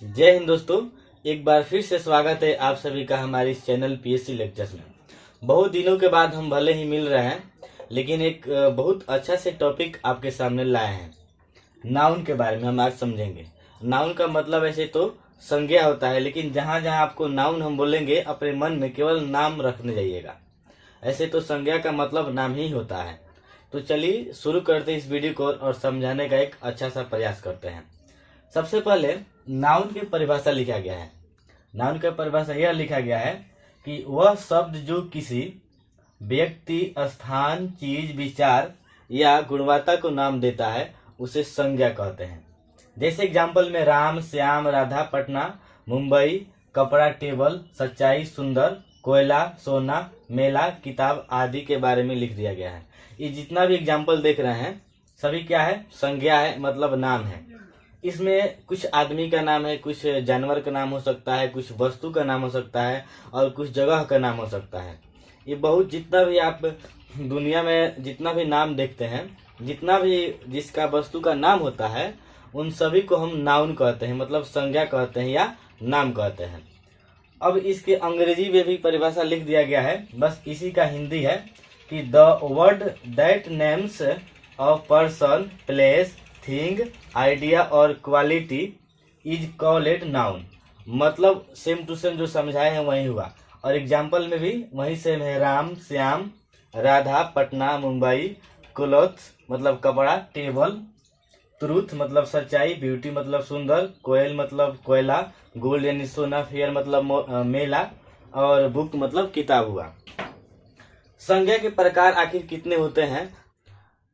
जय हिंद दोस्तों। एक बार फिर से स्वागत है आप सभी का हमारे इस चैनल पीएससी लेक्चर्स में। बहुत दिनों के बाद हम भले ही मिल रहे हैं, लेकिन एक बहुत अच्छा से टॉपिक आपके सामने लाए हैं। नाउन के बारे में हम आज समझेंगे। नाउन का मतलब ऐसे तो संज्ञा होता है, लेकिन जहाँ जहाँ आपको नाउन हम बोलेंगे अपने मन में केवल नाम रखने जाइएगा। ऐसे तो संज्ञा का मतलब नाम ही होता है। तो चलिए शुरू करते हैं इस वीडियो को और समझाने का एक अच्छा सा प्रयास करते हैं। सबसे पहले नाउन की परिभाषा लिखा गया है। नाउन की परिभाषा यह लिखा गया है कि वह शब्द जो किसी व्यक्ति, स्थान, चीज, विचार या गुणवत्ता को नाम देता है उसे संज्ञा कहते हैं। जैसे एग्जाम्पल में राम, श्याम, राधा, पटना, मुंबई, कपड़ा, टेबल, सच्चाई, सुंदर, कोयला, सोना, मेला, किताब आदि के बारे में लिख दिया गया है। ये जितना भी एग्जाम्पल देख रहे हैं सभी क्या है? संज्ञा है, मतलब नाम है। इसमें कुछ आदमी का नाम है, कुछ जानवर का नाम हो सकता है, कुछ वस्तु का नाम हो सकता है और कुछ जगह का नाम हो सकता है। ये बहुत जितना भी आप दुनिया में जितना भी नाम देखते हैं, जितना भी जिसका वस्तु का नाम होता है उन सभी को हम नाउन कहते हैं, मतलब संज्ञा कहते हैं या नाम कहते हैं। अब इसके अंग्रेजी में भी परिभाषा लिख दिया गया है, बस इसी का हिंदी है कि the word that names a person, place, thing, idea और क्वालिटी इज कॉल्ड नाउन। मतलब सेम टू सेम जो समझाए हैं वही हुआ, और एग्जाम्पल में भी वही सेम है। राम, श्याम, राधा, पटना, मुंबई, क्लॉथ मतलब कपड़ा, टेबल, ट्रूथ मतलब सच्चाई, ब्यूटी मतलब सुंदर, कोयल मतलब कोयला, गोल्ड यानी सोना, फेयर मतलब मेला और बुक मतलब किताब हुआ। संज्ञा के प्रकार आखिर कितने होते हैं?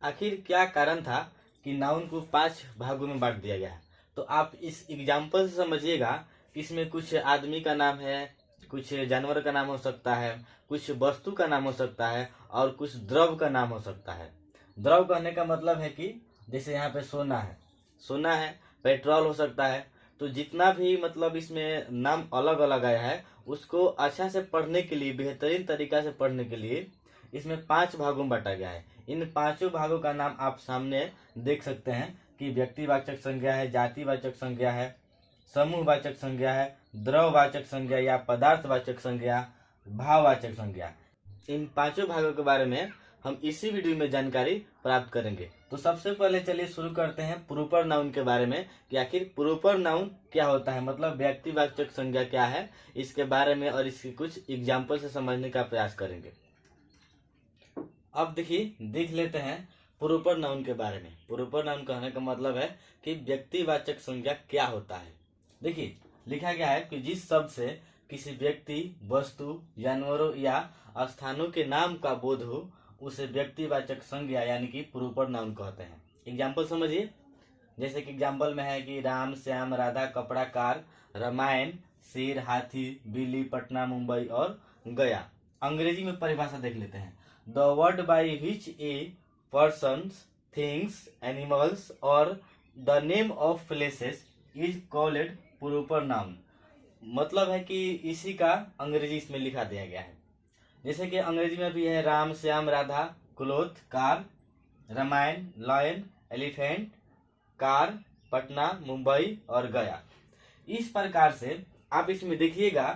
आखिर क्या कारण था कि नाउन को 5 भागों में बांट दिया गया है? तो आप इस एग्जाम्पल से समझिएगा कि इसमें कुछ आदमी का नाम है, कुछ जानवर का नाम हो सकता है, कुछ वस्तु का नाम हो सकता है और कुछ द्रव का नाम हो सकता है। द्रव कहने का मतलब है कि जैसे यहाँ पे सोना है, सोना है, पेट्रोल हो सकता है। तो जितना भी मतलब इसमें नाम अलग अलग आया है उसको अच्छा से पढ़ने के लिए, बेहतरीन तरीका से पढ़ने के लिए इसमें 5 भागों में बांटा गया है। इन 5 भागों का नाम आप सामने देख सकते हैं कि व्यक्तिवाचक संज्ञा है, जातिवाचक संज्ञा है, समूहवाचक संज्ञा है, द्रववाचक संज्ञा या पदार्थवाचक संज्ञा, भाववाचक संज्ञा। इन 5 भागों के बारे में हम इसी वीडियो में जानकारी प्राप्त करेंगे। तो सबसे पहले चलिए शुरू करते हैं प्रोपर नाउन के बारे में कि आखिर प्रोपर नाउन क्या होता है, मतलब व्यक्तिवाचक संज्ञा क्या है, इसके बारे में और इसकी कुछ एग्जाम्पल से समझने का प्रयास करेंगे। अब देखिए, देख लेते हैं प्रोपर नाउन के बारे में। प्रोपर नाउन कहने का मतलब है कि व्यक्तिवाचक संज्ञा क्या होता है। देखिए, लिखा गया है कि जिस शब्द से किसी व्यक्ति, वस्तु, जानवरों या स्थानों के नाम का बोध हो उसे व्यक्तिवाचक संज्ञा यानी कि प्रोपर नाउन कहते हैं। एग्जाम्पल समझिए। जैसे कि एग्जाम्पल में है कि राम, श्याम, राधा, कपड़ा, कार, रामायण, शेर, हाथी, बिल्ली, पटना, मुंबई और गया। अंग्रेजी में परिभाषा देख लेते हैं। The word by which a person, things, animals और the name of places is called proper noun. मतलब है कि इसी का अंग्रेजी इसमें लिखा दिया गया है। जैसे कि अंग्रेजी में भी है Ram, Shyam, Radha, cloth, car, Ramayana, lion, elephant, car, Patna, Mumbai और गया। इस प्रकार से आप इसमें देखिएगा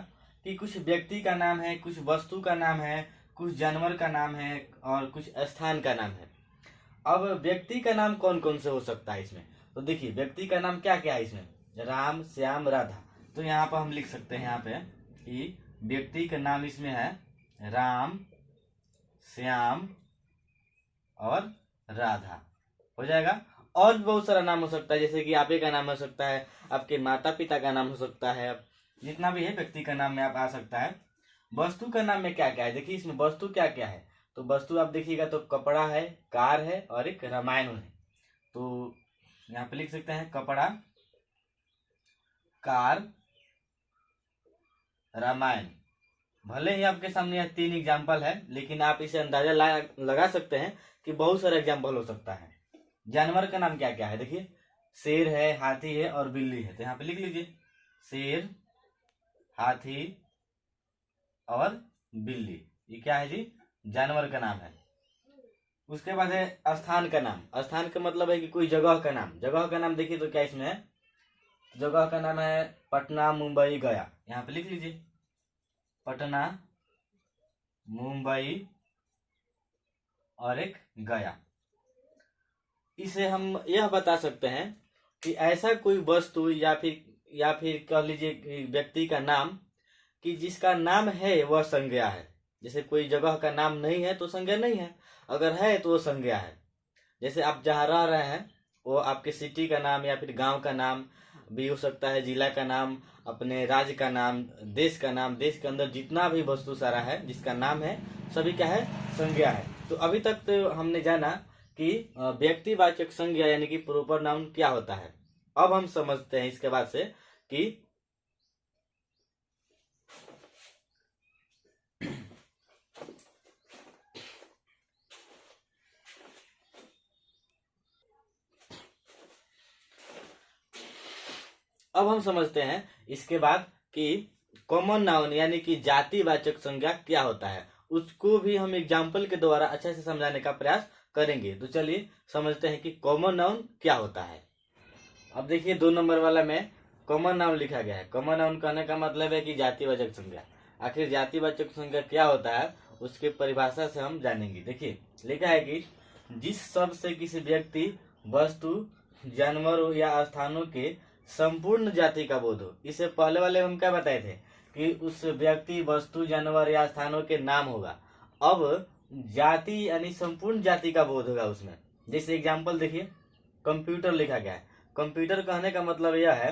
कि कुछ व्यक्ति का नाम है, कुछ वस्तु का नाम है, कुछ जानवर का नाम है और कुछ स्थान का नाम है। अब व्यक्ति का नाम कौन कौन से हो सकता है इसमें? तो देखिए, व्यक्ति का नाम क्या क्या है इसमें? राम, श्याम, राधा। तो यहाँ पर हम लिख सकते हैं यहाँ पे कि व्यक्ति का नाम इसमें है राम, श्याम और राधा। हो जाएगा। और भी बहुत सारा नाम हो सकता है, जैसे कि आपे का नाम हो सकता है, आपके माता पिता का नाम हो सकता है, जितना भी है व्यक्ति का नाम में आप आ सकता है। वस्तु का नाम में क्या क्या है? देखिए, इसमें वस्तु क्या क्या है। तो वस्तु आप देखिएगा तो कपड़ा है, कार है और एक रामायण है। तो यहाँ पे लिख सकते हैं कपड़ा, कार, रामायण। भले ही आपके सामने यह 3 एग्जाम्पल है, लेकिन आप इसे अंदाजा लगा सकते हैं कि बहुत सारा एग्जाम्पल हो सकता है। जानवर का नाम क्या क्या है? देखिए, शेर है, हाथी है और बिल्ली है। तो यहाँ पे लिख लीजिए शेर, हाथी और बिल्ली। ये क्या है जी? जानवर का नाम है। उसके बाद है स्थान का नाम। स्थान का मतलब है कि कोई जगह का नाम। जगह का नाम देखिए तो क्या इसमें है? जगह का नाम है पटना, मुंबई, गया। यहाँ पे लिख लीजिए पटना, मुंबई और एक गया। इसे हम यह बता सकते हैं कि ऐसा कोई वस्तु या फिर कह लीजिए कि व्यक्ति का नाम कि जिसका नाम है वह संज्ञा है। जैसे कोई जगह का नाम नहीं है तो संज्ञा नहीं है, अगर है तो वो संज्ञा है। जैसे आप जहाँ रह रहे हैं वो आपके सिटी का नाम या फिर गांव का नाम भी हो सकता है, जिला का नाम, अपने राज्य का नाम, देश का नाम। देश के अंदर जितना भी वस्तु सारा है जिसका नाम है सभी क्या है, संज्ञा है। तो अभी तक तो हमने जाना कि व्यक्तिवाचक संज्ञा यानी कि प्रॉपर नाउन क्या होता है। अब हम समझते हैं इसके बाद से कि अब हम समझते हैं इसके बाद कि कॉमन नाउन यानी कि जातिवाचक संज्ञा क्या होता है। उसको भी हम एग्जाम्पल के द्वारा अच्छे से समझाने का प्रयास करेंगे। तो चलिए समझते हैं कि कॉमन नाउन क्या होता है। अब देखिए 2 नंबर वाला में कॉमन नाउन लिखा गया है। कॉमन नाउन कहने का मतलब है कि जातिवाचक संज्ञा। आखिर जातिवाचक संज्ञा क्या होता है उसके परिभाषा से हम जानेंगे। देखिए लिखा है कि जिस शब्द से किसी व्यक्ति, वस्तु, जानवर या स्थानों के संपूर्ण जाति का बोध हो। इससे पहले वाले हम क्या बताए थे कि उस व्यक्ति, वस्तु, जानवर या स्थानों के नाम होगा। अब जाति यानी संपूर्ण जाति का बोध होगा उसमें। जैसे एग्जाम्पल देखिए कंप्यूटर लिखा गया है। कंप्यूटर कहने का मतलब यह है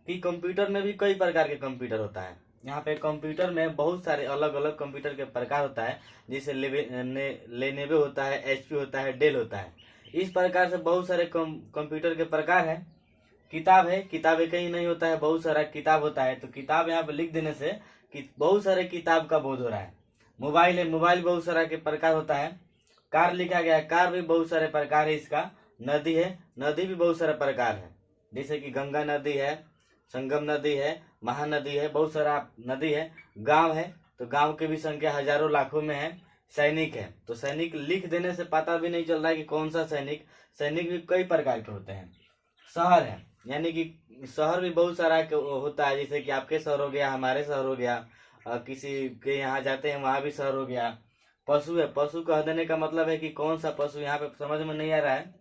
कि कंप्यूटर में भी कई प्रकार के कंप्यूटर होता है। यहाँ पे कंप्यूटर में बहुत सारे अलग अलग कंप्यूटर के प्रकार होता है। जैसे लेनेवो होता है, एचपी होता है, डेल होता है। इस प्रकार से बहुत सारे कंप्यूटर के प्रकार है। किताब है, किताब एक ही नहीं होता है, बहुत सारा किताब होता है। तो किताब यहाँ पे लिख देने से कि बहुत सारे किताब का बोध हो रहा है। मोबाइल है, मोबाइल बहुत सारा के प्रकार होता है। कार लिखा गया है, कार भी बहुत सारे प्रकार है इसका। नदी है, नदी भी बहुत सारा प्रकार है। जैसे कि गंगा नदी है, संगम नदी है, महानदी है, बहुत सारा नदी है। गांव है तो गांव की भी संख्या हजारों लाखों में है। सैनिक है तो सैनिक लिख देने से पता भी नहीं चल रहा है कि कौन सा सैनिक। सैनिक भी कई प्रकार के होते हैं। शहर है यानी कि शहर भी बहुत सारा होता है। जैसे कि आपके शहर हो गया, हमारे शहर हो गया, किसी के यहाँ जाते हैं वहां भी शहर हो गया। पशु है, पशु कह देने का मतलब है कि कौन सा पशु, यहाँ पे समझ में नहीं आ रहा है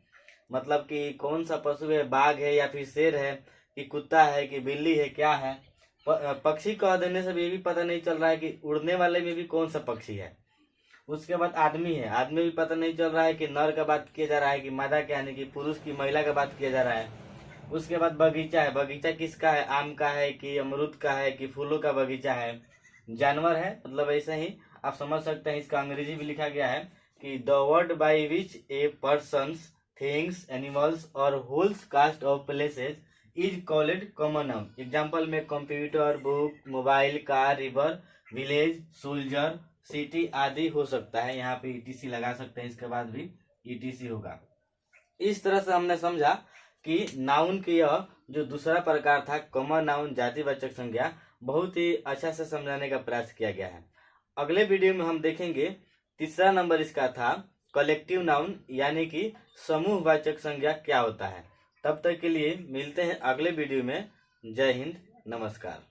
मतलब कि कौन सा पशु है, बाघ है या फिर शेर है कि कुत्ता है कि बिल्ली है, क्या है। पक्षी कह देने से भी ये भी पता नहीं चल रहा है कि उड़ने वाले में भी कौन सा पक्षी है। उसके बाद आदमी है, आदमी भी पता नहीं चल रहा है कि नर का बात किया जा रहा है कि मादा का यानी कि पुरुष की महिला का बात किया जा रहा है। उसके बाद बगीचा है, बगीचा किसका है, आम का है कि अमरूद का है कि फूलों का बगीचा है। जानवर है मतलब ऐसे ही आप समझ सकते हैं। इसका अंग्रेजी भी लिखा गया है कि the word by which a persons, things, animals और holes cast of places is called common noun. Example में computer, book, mobile, car, river, village, soldier, city आदि हो सकता है। यहाँ पे ईटीसी लगा सकते हैं, इसके बाद भी ईटीसी होगा। इस तरह से हमने समझा कि नाउन की यह जो दूसरा प्रकार था कॉमन नाउन जातिवाचक संज्ञा, बहुत ही अच्छा से समझाने का प्रयास किया गया है। अगले वीडियो में हम देखेंगे तीसरा नंबर इसका था कलेक्टिव नाउन यानी कि समूहवाचक संज्ञा क्या होता है। तब तक के लिए मिलते हैं अगले वीडियो में। जय हिंद, नमस्कार।